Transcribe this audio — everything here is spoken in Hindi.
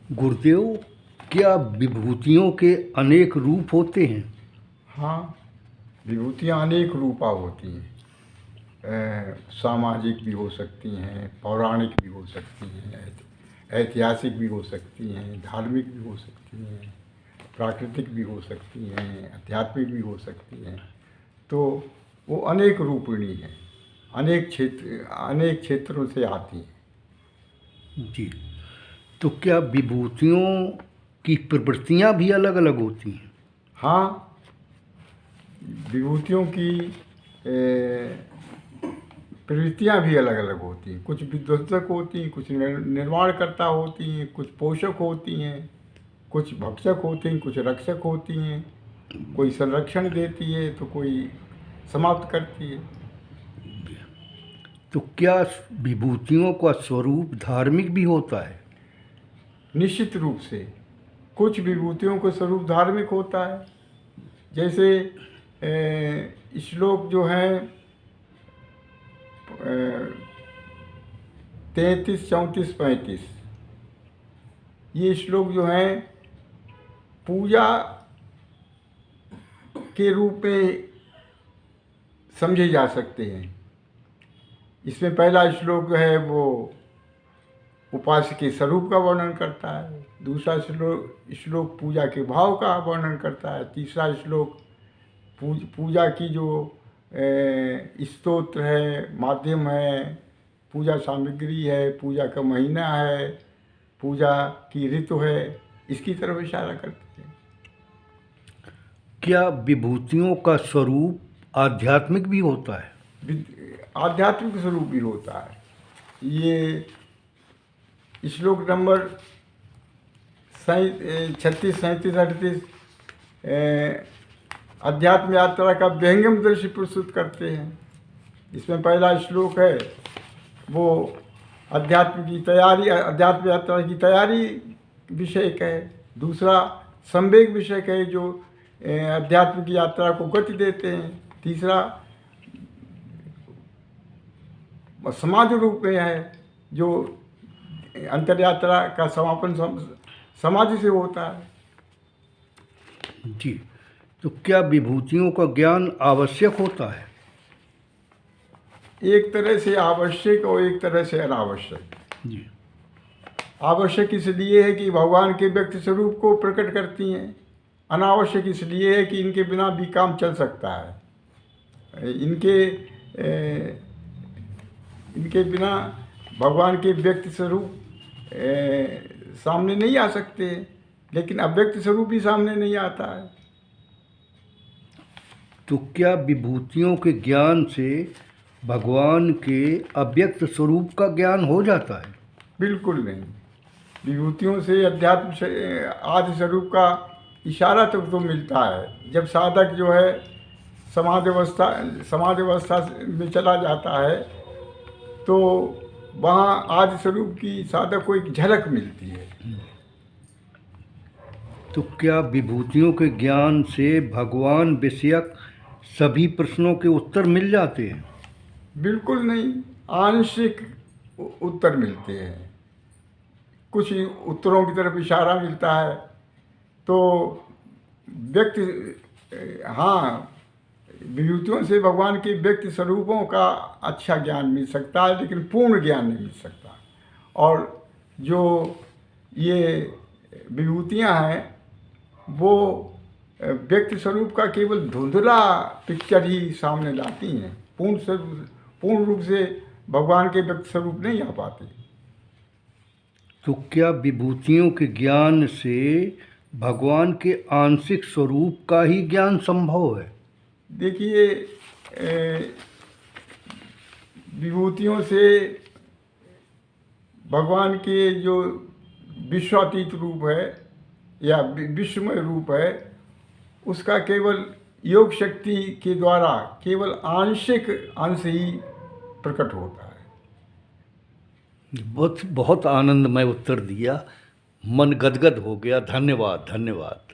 गुरुदेव, क्या विभूतियों के अनेक रूप होते हैं? हाँ, विभूतियाँ अनेक रूपा होती हैं। सामाजिक भी हो सकती हैं, पौराणिक भी हो सकती हैं, ऐतिहासिक भी हो सकती हैं, धार्मिक भी हो सकती हैं, प्राकृतिक भी हो सकती हैं, आध्यात्मिक भी हो सकती हैं। तो वो अनेक रूपिणी हैं, अनेक क्षेत्रों से आती हैं। जी। तो क्या विभूतियों की प्रवृत्तियाँ भी अलग अलग होती हैं? हाँ, विभूतियों की प्रवृत्तियाँ भी अलग अलग होती हैं। कुछ विध्वंसक होती हैं, कुछ निर्माणकर्ता होती हैं, कुछ पोषक होती हैं, कुछ भक्षक होती हैं, कुछ रक्षक होती हैं। कोई संरक्षण देती है तो कोई समाप्त करती है। तो क्या विभूतियों का स्वरूप धार्मिक भी होता है? निश्चित रूप से कुछ विभूतियों का स्वरूप धार्मिक होता है। जैसे श्लोक जो हैं 33, 34, 35, ये श्लोक जो हैं पूजा के रूप में समझे जा सकते हैं। इसमें पहला श्लोक जो है वो उपास्य के स्वरूप का वर्णन करता है, दूसरा श्लोक पूजा के भाव का वर्णन करता है, तीसरा श्लोक पूजा की जो स्तोत्र है, माध्यम है, पूजा सामग्री है, पूजा का महीना है, पूजा की ऋतु है, इसकी तरफ इशारा करते हैं। क्या विभूतियों का स्वरूप आध्यात्मिक भी होता है? आध्यात्मिक स्वरूप भी होता है। ये श्लोक नंबर 36, 37, 38 अध्यात्म यात्रा का व्यंग्यम दृश्य प्रस्तुत करते हैं। इसमें पहला श्लोक है वो अध्यात्म यात्रा की तैयारी विषय का है, दूसरा संवेग विषय का है जो अध्यात्म की यात्रा को गति देते हैं, तीसरा समाज रूप में है जो अंतर यात्रा का समापन समाधि से होता है। जी। तो क्या विभूतियों का ज्ञान आवश्यक होता है? एक तरह से आवश्यक और एक तरह से अनावश्यक। जी। आवश्यक इसलिए है कि भगवान के व्यक्ति स्वरूप को प्रकट करती हैं, अनावश्यक इसलिए है कि इनके बिना भी काम चल सकता है। इनके बिना भगवान के व्यक्ति स्वरूप सामने नहीं आ सकते, लेकिन अव्यक्त स्वरूप भी सामने नहीं आता है। तो क्या विभूतियों के ज्ञान से भगवान के अव्यक्त स्वरूप का ज्ञान हो जाता है? बिल्कुल नहीं। विभूतियों से अध्यात्म से आदि स्वरूप का इशारा तो मिलता है। जब साधक जो है समाधि अवस्था में चला जाता है तो वहाँ आदि स्वरूप की साधक को एक झलक मिलती है। तो क्या विभूतियों के ज्ञान से भगवान विषयक सभी प्रश्नों के उत्तर मिल जाते हैं? बिल्कुल नहीं, आंशिक उत्तर मिलते हैं। कुछ उत्तरों की तरफ इशारा मिलता है तो व्यक्ति हाँ, विभूतियों से भगवान के व्यक्ति स्वरूपों का अच्छा ज्ञान मिल सकता है, लेकिन पूर्ण ज्ञान नहीं मिल सकता। और जो ये विभूतियाँ हैं वो व्यक्ति स्वरूप का केवल धुंधला पिक्चर ही सामने लाती हैं, पूर्ण रूप से भगवान के व्यक्ति स्वरूप नहीं आ पाते। तो क्या विभूतियों के ज्ञान से भगवान के आंशिक स्वरूप का ही ज्ञान संभव है? देखिए, विभूतियों से भगवान के जो विश्वातीत रूप है या विश्वमय रूप है उसका केवल योग शक्ति के द्वारा केवल आंशिक अंश ही प्रकट होता है। बहुत बहुत आनंदमय उत्तर दिया, मन गदगद हो गया। धन्यवाद, धन्यवाद।